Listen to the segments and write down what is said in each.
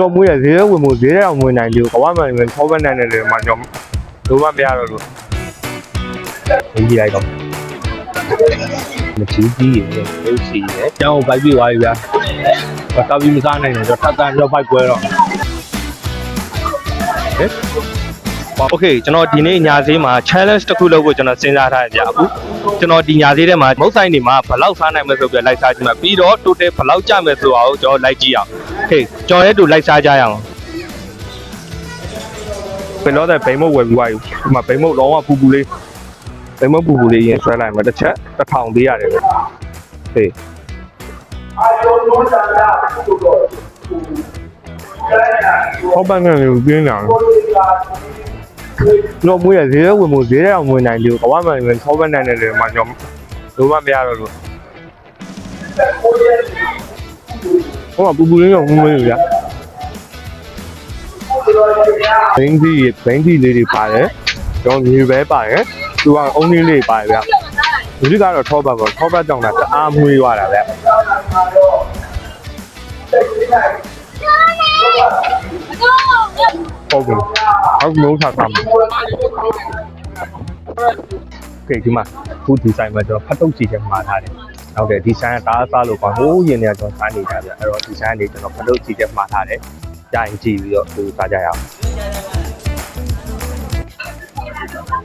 တော့မွေးရဈေးထဲဝင်ဖို့ဈေးထဲအောင်ဝင်နိုင်လို့ကဘာမှမထောပတ်နိုင်တယ်လေမှကျွန်တော်လိုမမရတော့လို့ဒီလိုက်တော့မချီးကြီးရေရုပ်စီရေကျောင်းဘိုက်ပြေးသွားပြီဗျာတော်ပြီးမစားနိုင်တော့ထပ်တော့ဘိုက်ကွဲတော့ဟဲ့โอเคကျွန်တော်ဒီနေ့ညာဈေးမှာ challenge တစ်ခုလုပ်ဖို့ကျွန်တော်စဉ်းစားထားရပြအခုကျွန်တော်ဒီညာဈေးထဲမှာမုတ်ဆိုင်တွေမှာဘယ်လောက်စားနိုင်မလဲဆိုပြီးလိုက်စားကြည့်မှာပြီးတော့ total ဘယ်လောက်ကျမယ်ဆိုတာကိုကျွန်တော်လိုက်ကြည့်အောင်โอเคကျွန်တော်လည်းတူလိုက်စားကြရအောင်ဘယ်တော့တဲ့ဘိမုတ်ဝယ်ပြီးသွားပြီဒီမှာဘိမုတ်လုံးဝပူပူလေးဘိမုတ်ပူပူလေးရင်ဆွဲလိုက်မှာတစ်ချက်1000ပေးရတယ်ပဲဟေးထောက်ပံ့နေလို့ပြင်းလာတော့မွေးရဈေးထဲဝင်ဖို့ဈေးထဲအောင်ဝင်နိုင်လို့ကဘာမှမထောက်ပံ့နိုင်တယ်လေမှကျွန်တော်လိုမမရတော့လို့ဟောပူပူလေးတော့မွေးရဗျာဘင်းကြီးလေးတွေပါတယ်ကျွန်တော်မြေပဲပါတယ်သူကအုံးလေးပါတယ်ဗျာဒီကတော့ထောပတ်ပေါ့ထောပတ်ကြောင့်တအားမွေးသွားတာဗျာဟုတ်ပြီအောက်လုံးထားတာကဲဒီမှာခုဒီဇိုင်းမှာကျွန်တော်ဖတ်တုပ်ကြည့်ချက်မှာထားတယ်ဟုတ်တယ်ဒီဇိုင်းကဒါစားလို့ပေါ့ဟိုးရင်တွေကကျွန်တော်စားနေတာဗျအဲ့တော့ဒီဇိုင်းလေးကျွန်တော်ဖတ်တုပ်ကြည့်ချက်မှာထားတယ်ကြာရင်ကြည့်ပြီးတော့သူစားကြရအောင်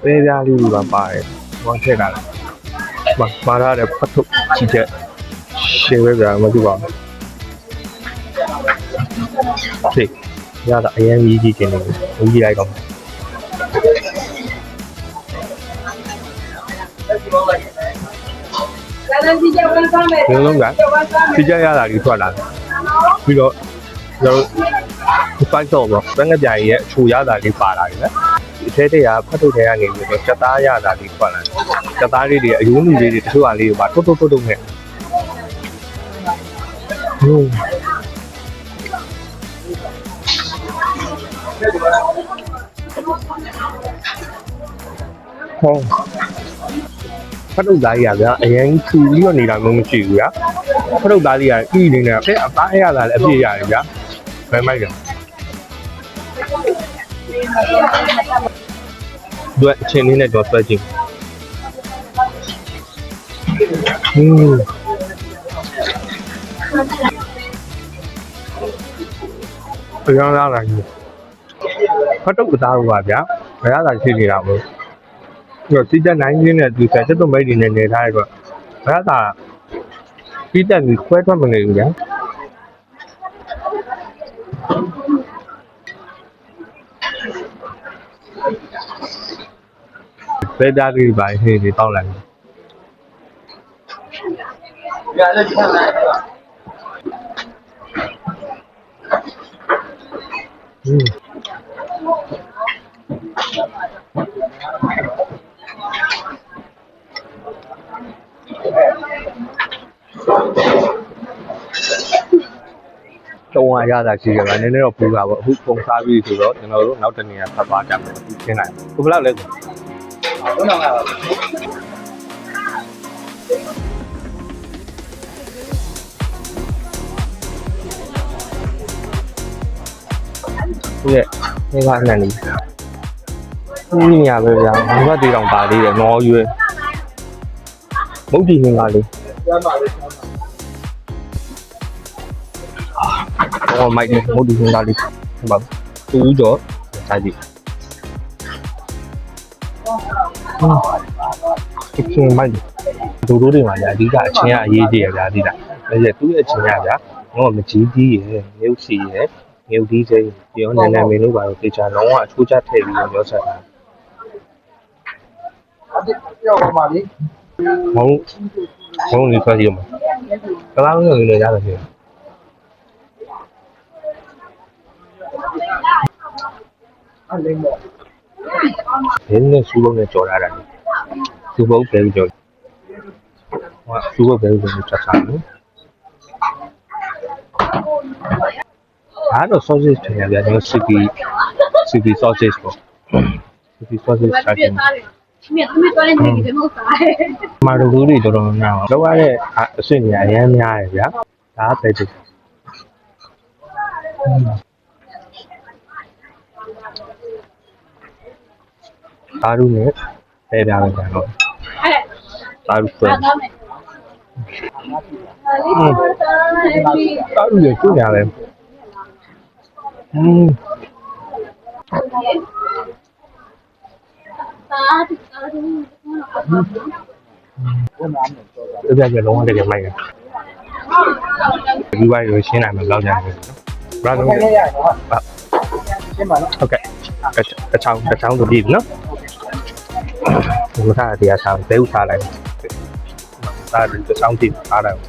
ပေးပြားလေးပါပါတယ်ဟောထည့်တာလားမှာထားတယ်ဖတ်တုပ်ကြည့်ချက်ရှင်းပဲဗျာမကြည့်ပါဘူးဖြစ်ရတာအရင်ကြီးကျင်းနေတယ်ဘူးကြီးလိုက်တော့ဒီလုံးကစီကြရတာကြီးထွက်လာပြီးတော့ကျွန်တော်ပိုက်တော့ဘယ်ငါပြားရဲ့အချူရတာလေးပါလာတယ်နော်ဒီထဲတည်းကဖတ်ထုတ်ထဲကနေပြီးတော့ချက်သားရတာလေးထွက်လာချက်သားလေးတွေအယိုးလူလေးတွေတချို့ဟာလေးတွေပါထုတ်နဲ့ဟောဖတ်ထုတ်သားကြီးကဗျာအရင်ခူပြီးတော့နေတာမျိုးမရှိဘူးဗျာဖတ်ထုတ်သားလေးကဤနေနဲ့အဲအသားရတာလည်းအပြည့်ရတယ်ဗျာဘယ်မိုက်ကသူအချင်းလေးနဲ့တော့ဆွဲကြည့်ပြောင်းလာတာကြီးဖတ်ထုတ်သားတော့ဗျာဘယ်ရတာရှိနေတာမို့တော့စီးတဲ့နိုင်ရင်းနဲ့သူဆက်တော့မိတ်တွေနဲ့နေထားရတော့ဘယ်ရတာပြီးတက်ပြီးခွဲထွက်မနေဘူးဗျာဘယ်သားကြီးပါဟေးဒီတောက်လိုက်ရလည်းဒီထားလိုက်တော့ရတာရှိကြပါနည်းနည်းတော့ပူတာပေါ့အခုပုံစားပြီးဆိုတော့ကျွန်တော်တို့နောက်တနေရာဖတ်သွားကြမယ်ရှင်းလိုက်ဘယ်လောက်လဲဆိုတော့ပါဟုတ်ရဲ့ဒီကအနံ့လေးဒီနေရာပဲဗျာဘုရားတီတောင်ပါသေးတယ်ငေါ်ရွယ်မုတ်တီငင်္ဂါလေးကျမ်းပါလေဟောမိုက်နေမုတ်တီငင်္ဂါလေးဟုတ်ပါဘူးတူတော့စားကြည့်ဒီကမိုက်တို့တွေမှာအဓိကအချင်းကအရေးကြီးရဗျာဒီလားအဲ့သူ့ရဲ့အချင်းကဗျာတော့မကြီးကြီးရယ်မြုပ်စီရယ်မြုပ်ဒီစိမ်းပြောနန်းနန်းမင်းတို့ကတော့တေချာလုံးဝအချိုးချထည့်ပြီးတော့ရောဆက်တာပြောပါပါလေဟုတ်လေးဆွဲကြည့်မှာကလားလုံးနေရတယ်ရှင်အလေးမောဒီနေ့စူလုံးနဲ့ကြော်ရတာလေစူဘုတ်ပဲကြော်ဟောစူဘုတ်ပဲကြော်ချက်စားလို့အဲ့တော့ sausage ထည့်ရဗျာကျွန်တော် city sausage ပေါ့ city sausage စားတယ်မာရိုလူတွေတော်တော်များများလောက်ရတဲ့အဆင့်ကြီးအများများရယ်ဗျာဒါပဲတည်း သားတို့နဲ့ပဲပြမယ်ကျွန်တော်သားတို့ဆွဲသားတို့ရကျူးရတယ်ပြလုံးဝတကယ်မိုက်တယ်ဒီဘက်ကိုရှင်းနိုင်မှာလောက်ကြတယ်ဘရာလုံးရရနော်ရှင်းပါနော်ဟုတ်ကဲ့တချောင်းဆိုပြီးနော်ဒီမှာတရားဆောင်ဘဲဥထားလိုက်ဒါတချောင်းကြည့်ထားလိုက်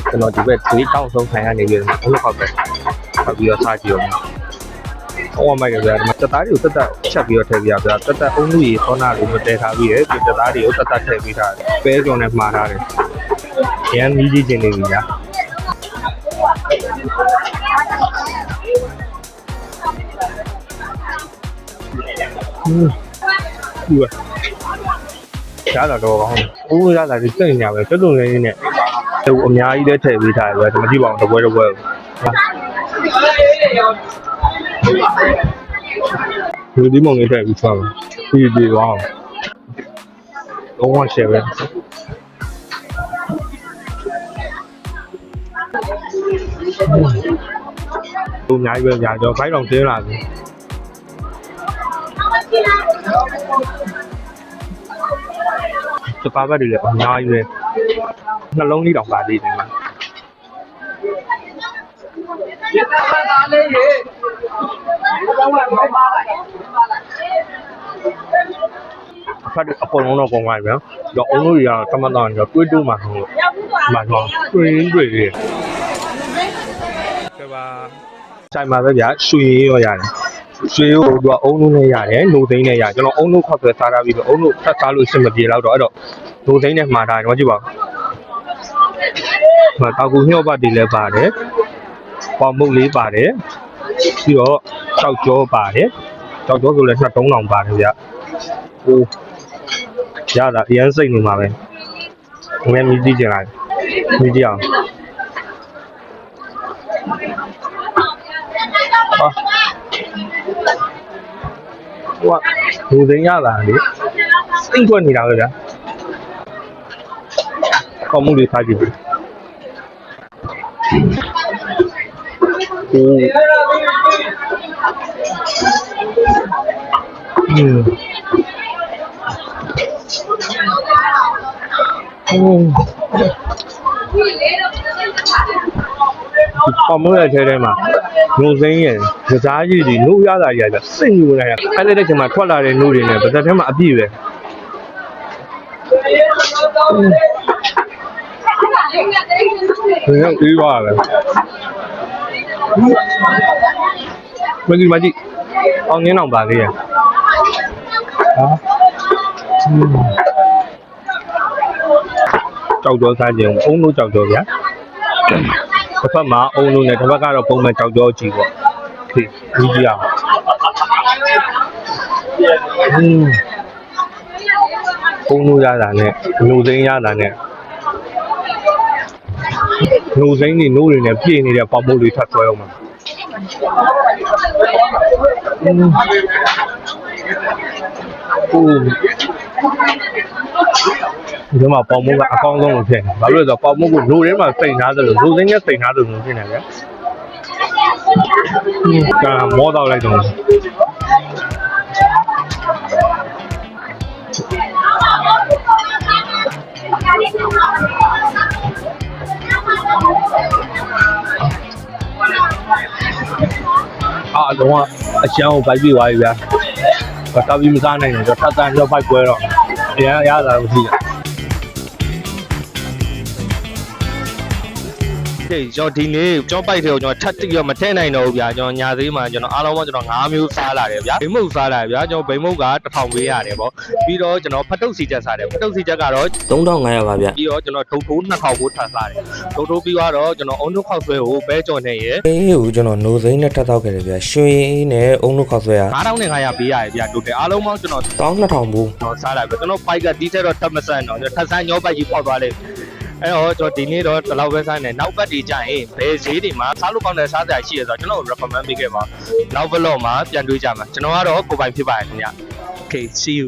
ကျွန်တော်ဒီဘက်သွေးတောင်းဆုံးခံရနေပြီဘယ်လိုခေါက်ပဲဆက်ပြီးတော့စားကြည့်အောင်ဟောမိုက်ကြဗျာဒီမှာတက်သားတွေကိုတက်ချက်ပြီးတော့ထည့်ပြရဗျာတက်အုံးလူကြီးဆောနာလေးမျိုးတည်ထားပြီးတယ်ဒီတက်သားတွေကိုတက်ထည့်ပေးထားတယ်ပဲကြော်နဲ့မှားထားတယ်ရမ်းမီးကြီးကျင်နေပြီဗျာဒီရတာတော့ကောင်းတယ်။ဦးရတာဒီစိတ်ညာပဲတွတ်တွတ်လေးနဲ့ဟိုအများကြီးလည်းထည့်ပေးထားတယ်ဗျာ။မကြည့်ပါဘူးတပွဲ။ဒီမောင်လေးထည့်ပြီးသွားမယ်။ဒီဝါး။လုံးဝရှယ်ပဲ။ဟိုအများကြီးပဲညာတော့ဖိုက်တောင်တင်းလာပြီ။စပါးဘက်တွေလည်းအများကြီးပဲနှလုံးလေးတောင်ပါသေးတယ်မှာဖတ်အပေါ်လုံးတော့ပုံလိုက်ဗျာတော့အုံးလို့ရသမတ်တော့တွေးတိုးမှာဟုတ်မှာတော့တွေးတယ်ကဘာဆိုင်မှာပဲဗျာရွှေရောရတယ်ရွှေကိုသူကအုံးလုံးနဲ့ရတယ်နှုတ်သိန်းနဲ့ရကျွန်တော်အုံးလုံးခောက်ဆွဲစားထားပြီးတော့အုံးလုံးဖတ်စားလို့အဆင်မပြေတော့အဲ့တော့နှုတ်သိန်းနဲ့မှားထားတယ်ကြည့်ပါဦးတောက်ကူညှော့ပတ်တွေလည်းပါတယ်ပေါင်မုတ်လေးပါတယ်ပြီးတော့တောက်ကြောပါတယ်တောက်ကြောဆိုလည်း2-300ပါတယ်ဗျဟိုရတာအရင်စိတ်နေမှာပဲငယ်မြည်ကြည့်ကြလားမြည်ကြည့်အောင်ဟိုဘူသိန်းရတာလေစိတ်ခွက်နေတာပဲဗျာကောင်းမှုတွေထားကြည့်ပြီဟိုကောင်းမှုရဲ့ထဲထဲမှာနှုတ်စိမ်းရဲ့ကစားကြီးတွေနှုတ်ရတာကြီးကစိတ်ညူနေတာအဲ့လက်တဲ့ချိန်မှာထွက်လာတဲ့နှုတ်တွေနဲ့ပါဇက်ထဲမှာအပြည့်ပဲဘယ်ရောက်ပြီးပါလဲမကြည့်အောင်ငင်းအောင်ပါလေးရဟာကြောက်ကြောစားခြင်းအုံးလို့ကြောက်ကြောဗျာတစ်ဖက်မှာအုံးလို့နဲ့တစ်ဖက်ကတော့ပုံမှန်ကြောက်ကြောကြီးပေါ့ဒီကြီးအောင်အုံးလို့ရတာနဲ့နှုတ်သိမ်းရတာနဲ့နှုတ်စိမ်းတွေနှုတ်တွေနဲ့ပြည့်နေတဲ့ပေါင်မို့လေးထပ်ဆွဲအောင်ပါဒီမှာပေါင်မို့ကအကောင်းဆုံးလို့ဖြစ်နေဘာလို့လဲဆိုတော့ပေါင်မို့ကိုနှုတ်ထဲမှာစိတ်ထားတယ်လို့နှုတ်စိမ်းနဲ့စိတ်ထားတယ်လို့ဖြစ်နေတယ်ကဲမောတော့လိုက်တော့အားလုံးအချမ်းကိုပိုက်ပြီးသွားပြီဗျာ။ဘာပြီးမစားနိုင်တော့ထပ်တန်းတော့ပိုက်ပွဲတော့အရင်ရတာလို့ရှိတယ် Okay ကျွန်တော်ဒီနေ့ကျွန်တော်ပိုက်တယ်ကိုကျွန်တော်ထပ်တိရောမထည့်နိုင်တော့ဘူးဗျာကျွန်တော်ညာသေးမှကျွန်တော်အားလုံးပေါင်းကျွန်တော်5မျိုးစားလာတယ်ဗျာဘိမုတ်စားလာဗျာကျွန်တော်ဘိမုတ်က1000ပေးရတယ်ပေါ့ပြီးတော့ကျွန်တော်ဖတ်တုတ်စီချက်စားတယ်ဖတ်တုတ်စီချက်ကတော့3500ပါဗျာ ပြီးတော့ကျွန်တော်ထုံထိုး2000ကိုထပ်စားတယ်ထုံထိုးပြီးတော့ကျွန်တော်အုံနှုတ်ခောက်ဆွဲကိုဘဲကြော်နေရယ် အေးကိုကျွန်တော်နိုစိမ့်နဲ့ထပ်တော့ခဲ့တယ်ဗျာရွှေနဲ့အုံနှုတ်ခောက်ဆွဲရ 9500ပေးရတယ်ဗျာတိုတယ်အားလုံးပေါင်းကျွန်တော် 12000ဘူး ကျွန်တော်စားလိုက်ပဲကျွန်တော်ပိုက်ကဒီချက်တော့ထပ်မဆန်တော့ထပ်ဆန်းညောပိုက်ကြီးပေါက်သွားလိမ့်အဲ့တော့ကျွန်တော်ဒီနေ့တော့ဒီလောက်ပဲစားနေနောက်ပတ်တွေကြာရင်ဘယ်ဈေးတွေမှာစားလို့ကောင်းတဲ့စားစရာရှိရဆိုတော့ကျွန်တော် recommend ပေးခဲ့ပါနောက် vlog မှာပြန်တွေ့ကြမှာကျွန်တော်ကတော့ကိုပိုင်ဖြစ်ပါတယ်ခင်ဗျ Okay see you